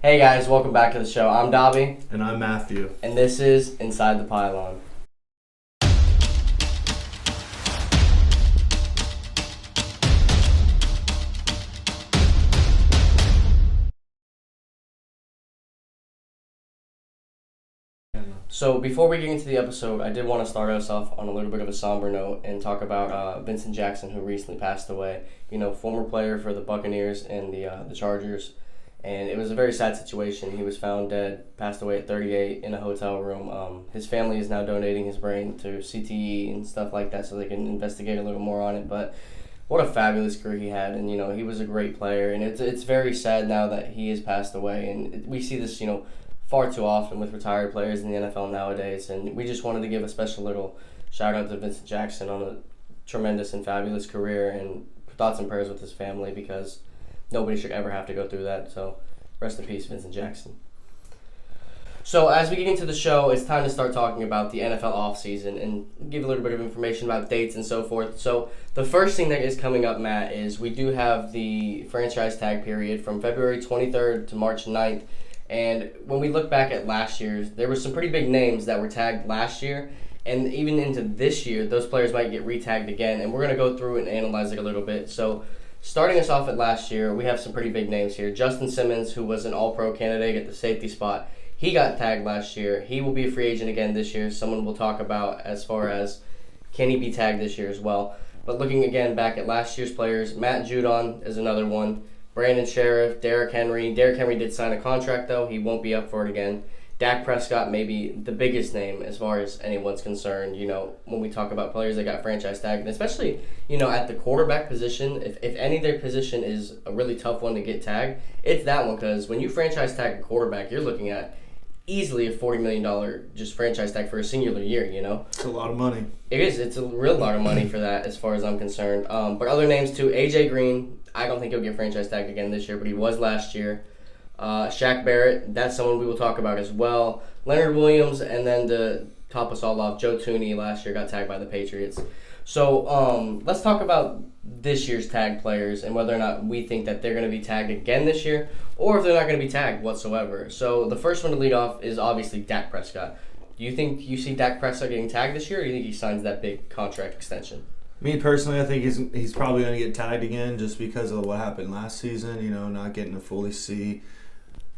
Hey guys, welcome back to the show. I'm Dobby. And I'm Matthew. And this is Inside the Pylon. So before we get into the episode, I did want to start us off on a little bit of a somber note and talk about Vincent Jackson, who recently passed away. Former player for the Buccaneers and the Chargers. And it was a very sad situation. He was found dead, passed away at 38 in a hotel room. His family is now donating his brain to CTE and stuff like that so they can investigate a little more on it. But what a fabulous career he had. And, he was a great player. And it's very sad now that he has passed away. And we see this, far too often with retired players in the NFL nowadays. And we just wanted to give a special little shout out to Vincent Jackson on a tremendous and fabulous career. And thoughts and prayers with his family because nobody should ever have to go through that. So rest in peace, Vincent Jackson. So as we get into the show, it's time to start talking about the NFL offseason and give a little bit of information about dates and so forth. So the first thing that is coming up, Matt, is we do have the franchise tag period from February 23rd to March 9th. And when we look back at last year's, there were some pretty big names that were tagged last year. And even into this year, those players might get re-tagged again. And we're going to go through and analyze it a little bit. So starting us off at last year, we have some pretty big names here. Justin Simmons, who was an all-pro candidate at the safety spot, he got tagged last year. He will be a free agent again this year. Someone we'll talk about as far as can he be tagged this year as well. But looking again back at last year's players, Matt Judon is another one. Brandon Sheriff, Derrick Henry. Derrick Henry did sign a contract, though. He won't be up for it again. Dak Prescott may be the biggest name as far as anyone's concerned, when we talk about players that got franchise tagged. And especially, at the quarterback position, if any of their position is a really tough one to get tagged, it's that one. Because when you franchise tag a quarterback, you're looking at easily a $40 million just franchise tag for a singular year, It's a lot of money. It is. It's a real lot of money for that as far as I'm concerned. But other names too, A.J. Green, I don't think he'll get franchise tagged again this year, but he was last year. Shaq Barrett, that's someone we will talk about as well. Leonard Williams, and then to top us all off, Joe Thuney last year got tagged by the Patriots. So let's talk about this year's tagged players and whether or not we think that they're going to be tagged again this year or if they're not going to be tagged whatsoever. So the first one to lead off is obviously Dak Prescott. Do you think you see Dak Prescott getting tagged this year, or do you think he signs that big contract extension? Me personally, I think he's probably going to get tagged again just because of what happened last season, not getting to fully see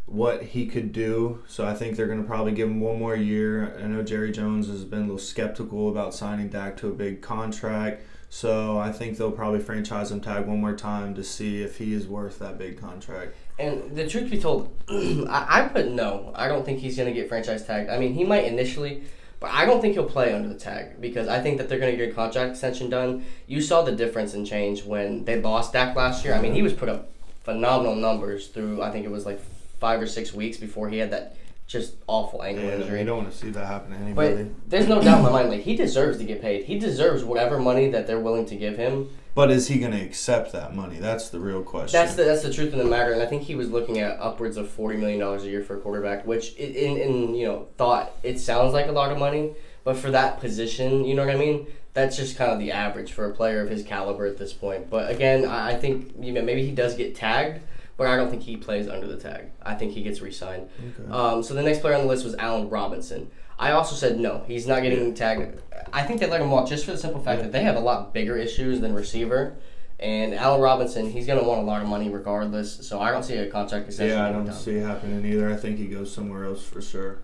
what he could do. So I think they're going to probably give him one more year. I know Jerry Jones has been a little skeptical about signing Dak to a big contract. So I think they'll probably franchise him tag one more time to see if he is worth that big contract. And the truth be told, I put no. I don't think he's going to get franchise tagged. I mean, he might initially, but I don't think he'll play under the tag because I think that they're going to get a contract extension done. You saw the difference in change when they lost Dak last year. I mean, he was put up phenomenal numbers through, I think it was like 5 or 6 weeks before he had that just awful ankle injury. You don't want to see that happen to anybody. But there's no doubt in my mind, he deserves to get paid. He deserves whatever money that they're willing to give him. But is he going to accept that money? That's the real question. That's the truth of the matter, and I think he was looking at upwards of $40 million a year for a quarterback, which in thought it sounds like a lot of money, but for that position, you know what I mean? That's just kind of the average for a player of his caliber at this point. But again, I think maybe he does get tagged, but I don't think he plays under the tag. I think he gets re-signed. Okay. So the next player on the list was Allen Robinson. I also said no, he's not getting tagged. I think they let him walk just for the simple fact that they have a lot bigger issues than receiver. And Allen Robinson, he's going to want a lot of money regardless. So I don't see a contract extension. Yeah, I don't see it happening either. I think he goes somewhere else for sure.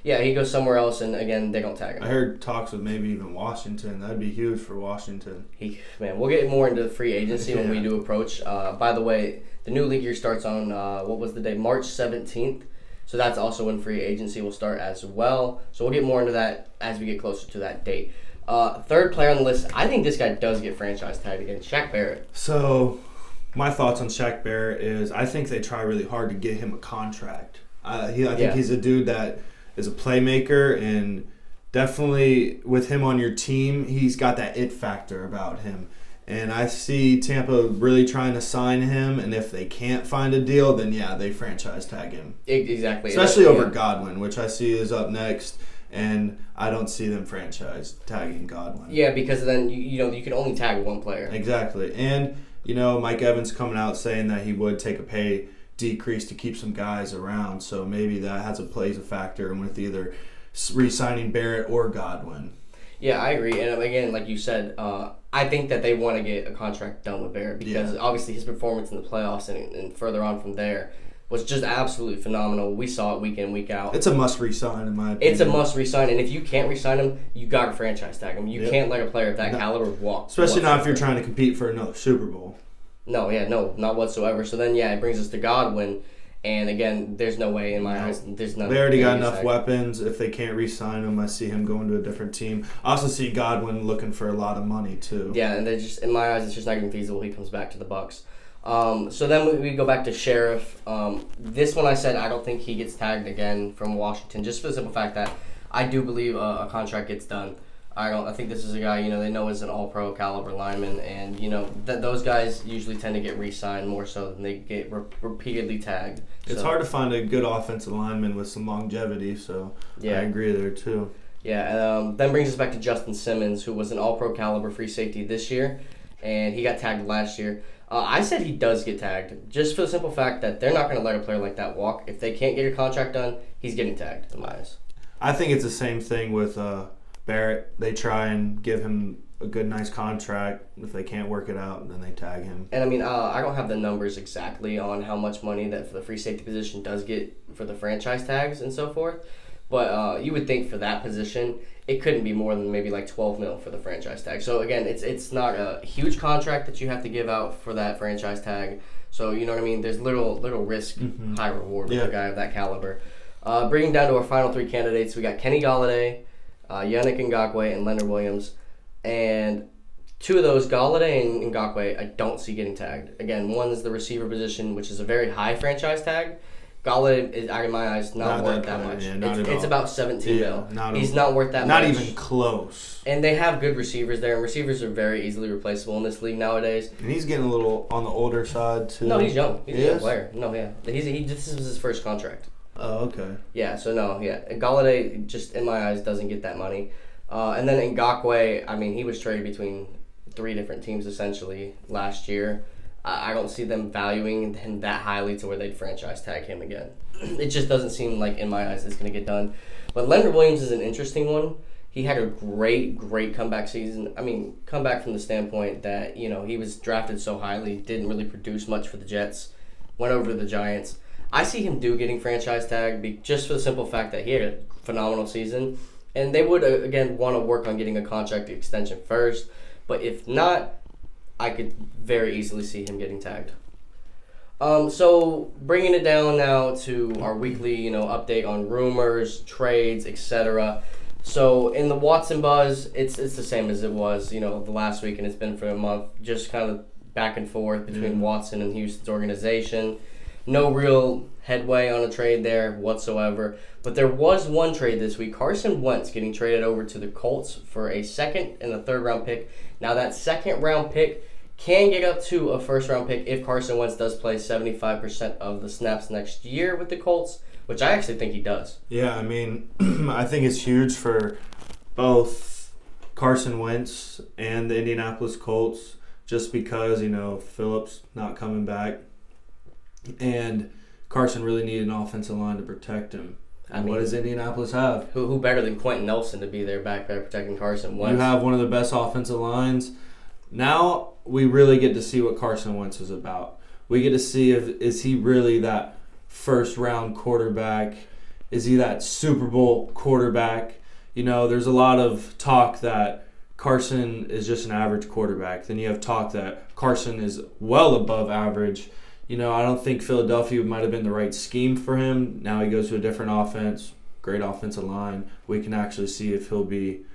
Yeah, he goes somewhere else, and again, they don't tag him. I heard talks with maybe even Washington. That'd be huge for Washington. We'll get more into free agency when we do approach. By the way, the new league year starts on, what was the day? March 17th. So that's also when free agency will start as well. So we'll get more into that as we get closer to that date. Third player on the list, I think this guy does get franchise tagged again, Shaq Barrett. So my thoughts on Shaq Barrett is I think they try really hard to get him a contract. I think he's a dude that is a playmaker, and definitely with him on your team, he's got that it factor about him. And I see Tampa really trying to sign him, and if they can't find a deal, then yeah, they franchise tag him. Exactly. Especially over Godwin, which I see is up next, and I don't see them franchise tagging Godwin. Yeah, because then you can only tag one player. Exactly. And Mike Evans coming out saying that he would take a pay decrease to keep some guys around. So maybe that plays a factor in with either re-signing Barrett or Godwin. Yeah, I agree. And again, like you said, I think that they want to get a contract done with Barrett because obviously his performance in the playoffs and further on from there was just absolutely phenomenal. We saw it week in, week out. It's a must re-sign in my opinion. It's a must re-sign, and if you can't re-sign him, you got to franchise tag him. You can't let a player of that caliber walk. Especially not if you're trying to compete for another Super Bowl. No, not whatsoever. So then, it brings us to Godwin, and again, there's no way in my eyes. There's nothing. They already got enough weapons. If they can't re-sign him, I see him going to a different team. I also see Godwin looking for a lot of money too. Yeah, and they just, in my eyes, it's just not even feasible. He comes back to the Bucs. So then we go back to Sheriff. This one I said I don't think he gets tagged again from Washington, just for the simple fact that I do believe a contract gets done. I think this is a guy they know is an all-pro caliber lineman, and those guys usually tend to get re-signed more so than they get repeatedly tagged. It's hard to find a good offensive lineman with some longevity, so I agree there too. Yeah, then brings us back to Justin Simmons, who was an all-pro caliber free safety this year, and he got tagged last year. I said he does get tagged, just for the simple fact that they're not going to let a player like that walk. If they can't get a contract done, he's getting tagged, in my eyes. I think it's the same thing with Barrett. They try and give him a good, nice contract. If they can't work it out, then they tag him. And, I don't have the numbers exactly on how much money that for the free safety position does get for the franchise tags and so forth. But you would think for that position, it couldn't be more than maybe like $12 million for the franchise tag. So again, it's not a huge contract that you have to give out for that franchise tag. So you know what I mean? There's little risk, high reward with a guy of that caliber. Bringing down to our final three candidates, we got Kenny Golladay, Yannick Ngakoue, and Leonard Williams. And two of those, Golladay and Ngakoue, I don't see getting tagged. Again, one is the receiver position, which is a very high franchise tag. Golladay is, in my eyes, not worth that much. Yeah, it's about $17 million. He's not worth that much. Not even close. And they have good receivers there, and receivers are very easily replaceable in this league nowadays. And he's getting a little on the older side, too. No, he's young. He's a young player. No, yeah. This is his first contract. Oh, okay. Yeah, so no, yeah. Golladay, just in my eyes, doesn't get that money. And then Ngakoue, he was traded between three different teams, essentially, last year. I don't see them valuing him that highly to where they'd franchise tag him again. It just doesn't seem like, in my eyes, it's going to get done. But Leonard Williams is an interesting one. He had a great comeback season. Comeback from the standpoint that, he was drafted so highly, didn't really produce much for the Jets, went over to the Giants. I see him getting franchise tagged just for the simple fact that he had a phenomenal season. And they would, again, want to work on getting a contract extension first. But if not, I could very easily see him getting tagged. So bringing it down now to our weekly, update on rumors, trades, etc. So in the Watson buzz, it's the same as it was, the last week, and it's been for a month. Just kind of back and forth between Watson and Houston's organization. No real headway on a trade there whatsoever. But there was one trade this week. Carson Wentz getting traded over to the Colts for a second and a third round pick. Now that second round pick can get up to a first-round pick if Carson Wentz does play 75% of the snaps next year with the Colts, which I actually think he does. Yeah, I think it's huge for both Carson Wentz and the Indianapolis Colts just because, Phillips not coming back and Carson really needed an offensive line to protect him. And what does Indianapolis have? Who better than Quentin Nelson to be there back there protecting Carson Wentz? You have one of the best offensive lines. Now we really get to see what Carson Wentz is about. We get to see is he really that first-round quarterback? Is he that Super Bowl quarterback? There's a lot of talk that Carson is just an average quarterback. Then you have talk that Carson is well above average. I don't think Philadelphia might have been the right scheme for him. Now he goes to a different offense, great offensive line. We can actually see if he'll be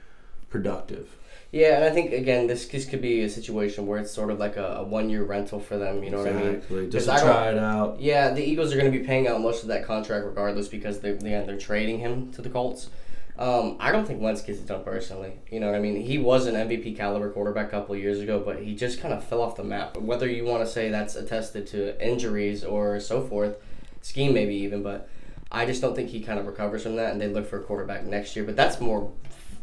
productive. Yeah, and I think, again, this could be a situation where it's sort of like a one-year rental for them, you know what I mean? Exactly, just to try it out. Yeah, the Eagles are going to be paying out most of that contract regardless because they're trading him to the Colts. I don't think Wentz gets it done personally. You know what I mean? He was an MVP caliber quarterback a couple of years ago, but he just kind of fell off the map. Whether you want to say that's attested to injuries or so forth, scheme maybe even, but I just don't think he kind of recovers from that, and they look for a quarterback next year. But that's more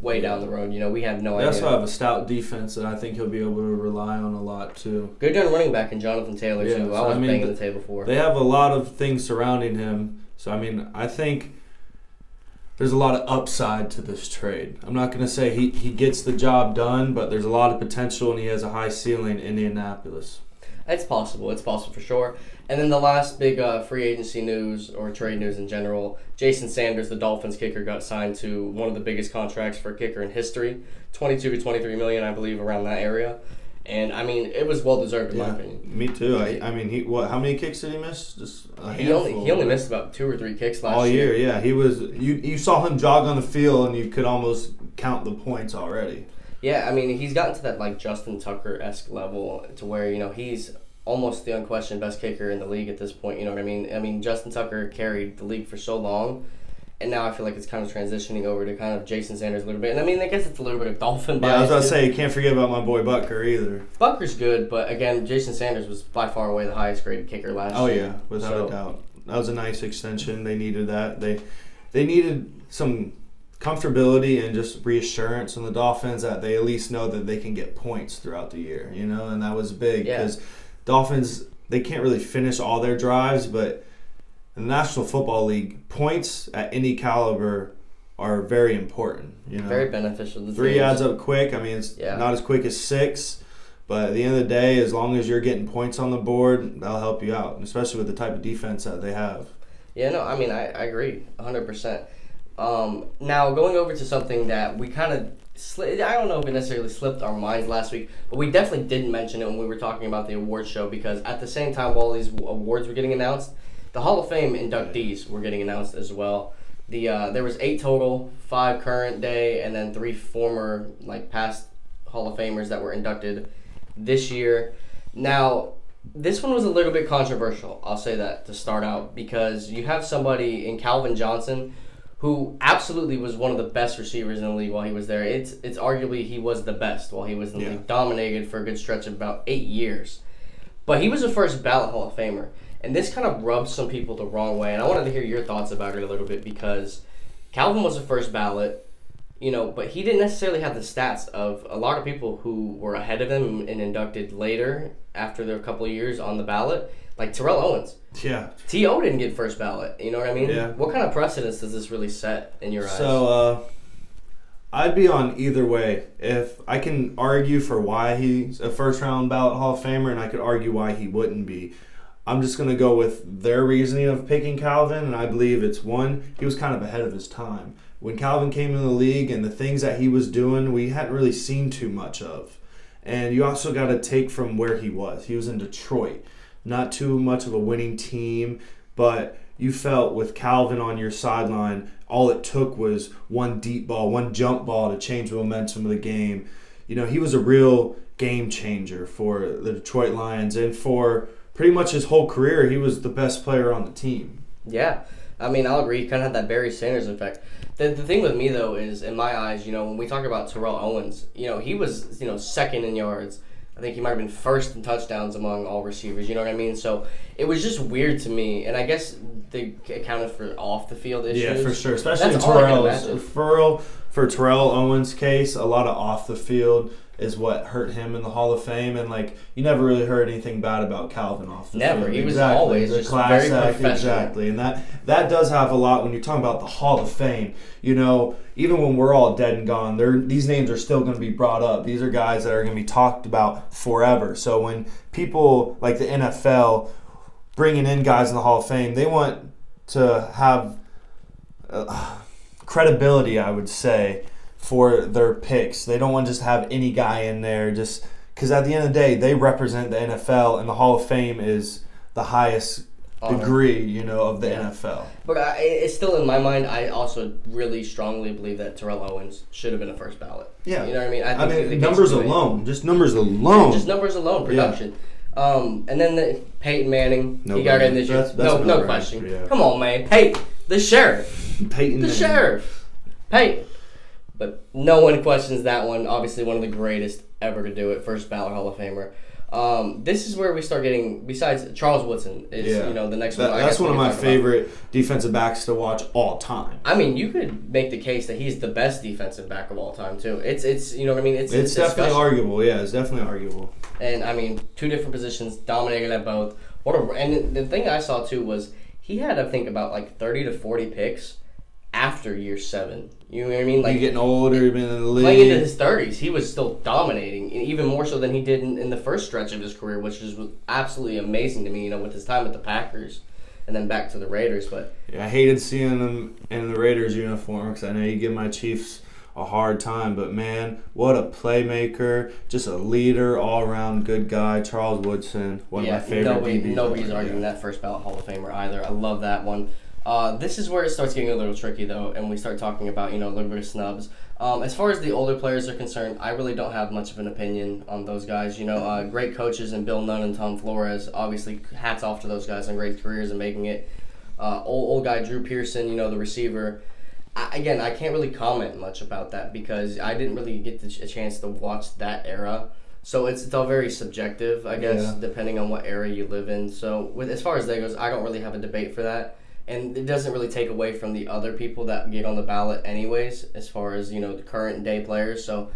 way down the road. We have no They idea. also have a stout defense that I think he'll be able to rely on a lot, too. Good young running back in Jonathan Taylor, Yeah, too. so, I was banging the table for. They have a lot of things surrounding him. So, I think there's a lot of upside to this trade. I'm not going to say he gets the job done, but there's a lot of potential, and he has a high ceiling in Indianapolis. It's possible. It's possible for sure. And then the last big free agency news or trade news in general, Jason Sanders, the Dolphins kicker, got signed to one of the biggest contracts for a kicker in history, $22 to $23 million, I believe, around that area. And it was well deserved in my opinion. Me too. How many kicks did he miss? Just a he only missed about 2 or 3 kicks last all year. year. Yeah, he was. You saw him jog on the field, and you could almost count the points already. Yeah, he's gotten to that Justin Tucker-esque level to where he's almost the unquestioned best kicker in the league at this point. You know what I mean? Justin Tucker carried the league for so long. And now I feel like it's kind of transitioning over to kind of Jason Sanders a little bit. And I guess it's a little bit of Dolphin bias. Yeah, I was about to say, you can't forget about my boy Butker either. Butker's good, but again, Jason Sanders was by far away the highest graded kicker last year. Oh, yeah, without a doubt. That was a nice extension. They needed that. They needed some comfortability and just reassurance in the Dolphins that they at least know that they can get points throughout the year, and that was big because Dolphins, they can't really finish all their drives, but in the National Football League, points at any caliber are very important. Very beneficial. 3 adds up quick. It's not as quick as 6, but at the end of the day, as long as you're getting points on the board, that'll help you out, especially with the type of defense that they have. Yeah, no, I agree 100%. Now, going over to something that we kind of I don't know if it necessarily slipped our minds last week, but we definitely didn't mention it when we were talking about the awards show because at the same time while these awards were getting announced, the Hall of Fame inductees were getting announced as well. There was 8 total, 5 current day, and then 3 former past Hall of Famers that were inducted this year. Now, this one was a little bit controversial, I'll say that to start out, because you have somebody in Calvin Johnson who absolutely was one of the best receivers in the league while he was there. It's arguably he was the best while he was in the league, dominated for a good stretch of about 8 years. But he was a first ballot Hall of Famer. And this kind of rubs some people the wrong way. And I wanted to hear your thoughts about it a little bit because Calvin was a first ballot, but he didn't necessarily have the stats of a lot of people who were ahead of him and inducted later after their couple of years on the ballot, like Terrell Owens. Yeah. T.O. didn't get first ballot. You know what I mean? Yeah. What kind of precedence does this really set in your eyes? So, I'd be on either way. If I can argue for why he's a first-round ballot Hall of Famer, and I could argue why he wouldn't be. I'm just going to go with their reasoning of picking Calvin, and I believe it's one, he was kind of ahead of his time. When Calvin came in the league and the things that he was doing, we hadn't really seen too much of. And you also got to take from where he was. He was in Detroit. Not too much of a winning team, but you felt with Calvin on your sideline, all it took was one deep ball, one jump ball to change the momentum of the game. He was a real game changer for the Detroit Lions, and for pretty much his whole career, he was the best player on the team. Yeah. I'll agree. He kind of had that Barry Sanders effect. The thing with me, though, is, in my eyes, when we talk about Terrell Owens, he was, second in yards. I think he might have been first in touchdowns among all receivers. You know what I mean? So it was just weird to me, and I guess they accounted for off-the-field issues. Yeah, for sure. Especially in for Terrell Owens' case, a lot of off-the-field is what hurt him in the Hall of Fame, and you never really heard anything bad about Calvin off the field. Never. He was always just very professional. Exactly, and that does have a lot when you're talking about the Hall of Fame. Even when we're all dead and gone, these names are still going to be brought up. These are guys that are going to be talked about forever. So when people like the NFL bringing in guys in the Hall of Fame, they want to have credibility, I would say, for their picks. They don't want to just have any guy in there just because at the end of the day, they represent the NFL, and the Hall of Fame is the highest degree, of the NFL. But it's still in my mind. I also really strongly believe that Terrell Owens should have been a first ballot. Yeah, you know what I mean. I think numbers alone, just numbers alone, production. Yeah. And then Peyton Manning, he got in this year. That's no question. Yeah. Come on, man, Peyton, the sheriff, sheriff, Peyton. But no one questions that one. Obviously, one of the greatest ever to do it. First ballot Hall of Famer. This is where we start getting. Besides Charles Woodson is the next one. That's one of my favorite defensive backs to watch all time. I mean, you could make the case that he's the best defensive back of all time too. It's you know what I mean. It's definitely arguable. Yeah, it's definitely arguable. And I mean, two different positions, dominated at both. And the thing I saw too was he had, I think, about like 30 to 40 picks after year 7. You know what I mean? Like, you're getting older, you've been in the league. Playing into his 30s, he was still dominating, even more so than he did in the first stretch of his career, which was absolutely amazing to me, with his time with the Packers and then back to the Raiders. But yeah, I hated seeing him in the Raiders uniform because I know you give my Chiefs a hard time, but man, what a playmaker, just a leader, all-around good guy. Charles Woodson, one of my favorite DBs. Nobody's arguing that first ballot Hall of Famer either. I love that one. This is where it starts getting a little tricky, though, and we start talking about, a little bit of snubs. As far as the older players are concerned, I really don't have much of an opinion on those guys. Great coaches in Bill Nunn and Tom Flores. Obviously, hats off to those guys on great careers and making it. Old guy Drew Pearson, the receiver. I can't really comment much about that because I didn't really get a chance to watch that era. So it's all very subjective, I guess, depending on what era you live in. So as far as that goes, I don't really have a debate for that. And it doesn't really take away from the other people that get on the ballot anyways, as far as, the current day players. So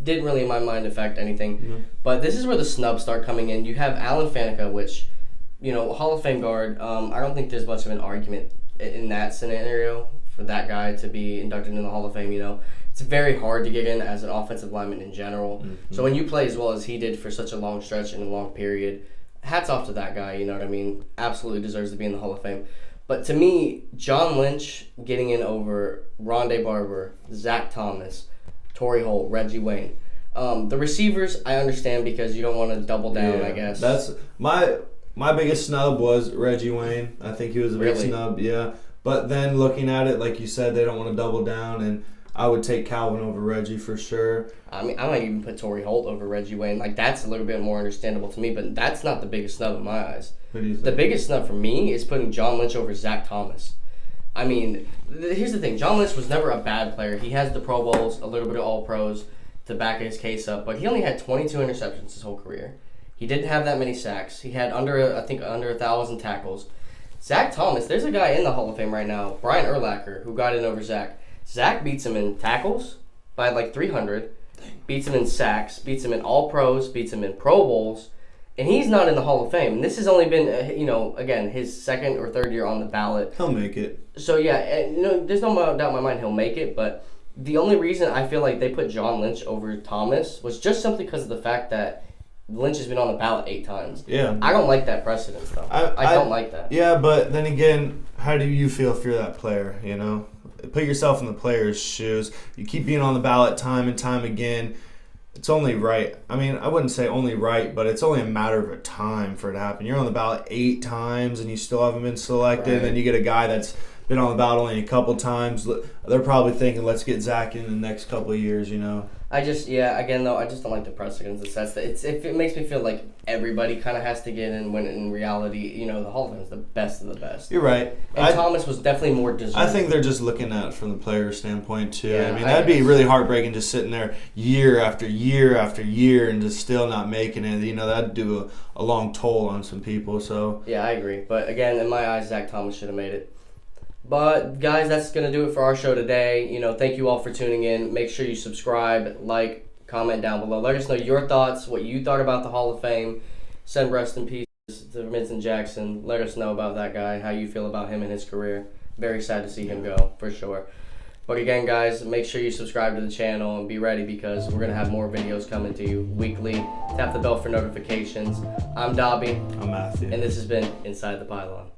didn't really, in my mind, affect anything. Mm-hmm. But this is where the snubs start coming in. You have Alan Faneca, which, Hall of Fame guard. I don't think there's much of an argument in that scenario for that guy to be inducted into the Hall of Fame. It's very hard to get in as an offensive lineman in general. Mm-hmm. So when you play as well as he did for such a long stretch and a long period, hats off to that guy, you know what I mean? Absolutely deserves to be in the Hall of Fame. But to me, John Lynch getting in over Rondé Barber, Zach Thomas, Torrey Holt, Reggie Wayne. The receivers, I understand because you don't want to double down, I guess. That's my biggest snub was Reggie Wayne. I think he was a big snub, yeah. But then looking at it, like you said, they don't want to double down, and I would take Calvin over Reggie for sure. I mean, I might even put Torrey Holt over Reggie Wayne. Like, that's a little bit more understandable to me, but that's not the biggest snub in my eyes. What do you think? The biggest snub for me is putting John Lynch over Zach Thomas. I mean, here's the thing. John Lynch was never a bad player. He has the Pro Bowls, a little bit of All-Pros to back his case up, but he only had 22 interceptions his whole career. He didn't have that many sacks. He had under 1,000 tackles. Zach Thomas, there's a guy in the Hall of Fame right now, Brian Urlacher, who got in over Zach. Zach beats him in tackles by like 300, beats him in sacks, beats him in All-Pros, beats him in Pro Bowls, and he's not in the Hall of Fame. And this has only been, again, his second or third year on the ballot. He'll make it. So, yeah, there's no doubt in my mind he'll make it, but the only reason I feel like they put John Lynch over Thomas was just simply because of the fact that Lynch has been on the ballot 8 times. Yeah. I don't like that precedence, though. I don't like that. Yeah, but then again, how do you feel if you're that player, Put yourself in the player's shoes. You keep being on the ballot time and time again. It's only right. I mean, I wouldn't say only right, but it's only a matter of a time for it to happen. You're on the ballot 8 times and you still haven't been selected. Right. And then you get a guy that's been on the ballot only a couple times. They're probably thinking, let's get Zach in the next couple of years, I just don't like the precedence. It makes me feel like everybody kind of has to get in when in reality, the Hall of Fame is the best of the best. You're right. And Thomas was definitely more deserving. I think they're just looking at it from the player standpoint, too. Yeah, I mean, that'd be really heartbreaking just sitting there year after year after year and just still not making it. That'd do a long toll on some people. So yeah, I agree. But again, in my eyes, Zach Thomas should have made it. But, guys, that's going to do it for our show today. Thank you all for tuning in. Make sure you subscribe, like, comment down below. Let us know your thoughts, what you thought about the Hall of Fame. Send rest in peace to Vincent Jackson. Let us know about that guy, how you feel about him and his career. Very sad to see him go, for sure. But, again, guys, make sure you subscribe to the channel and be ready because we're going to have more videos coming to you weekly. Tap the bell for notifications. I'm Dobby. I'm Matthew. And this has been Inside the Pylon.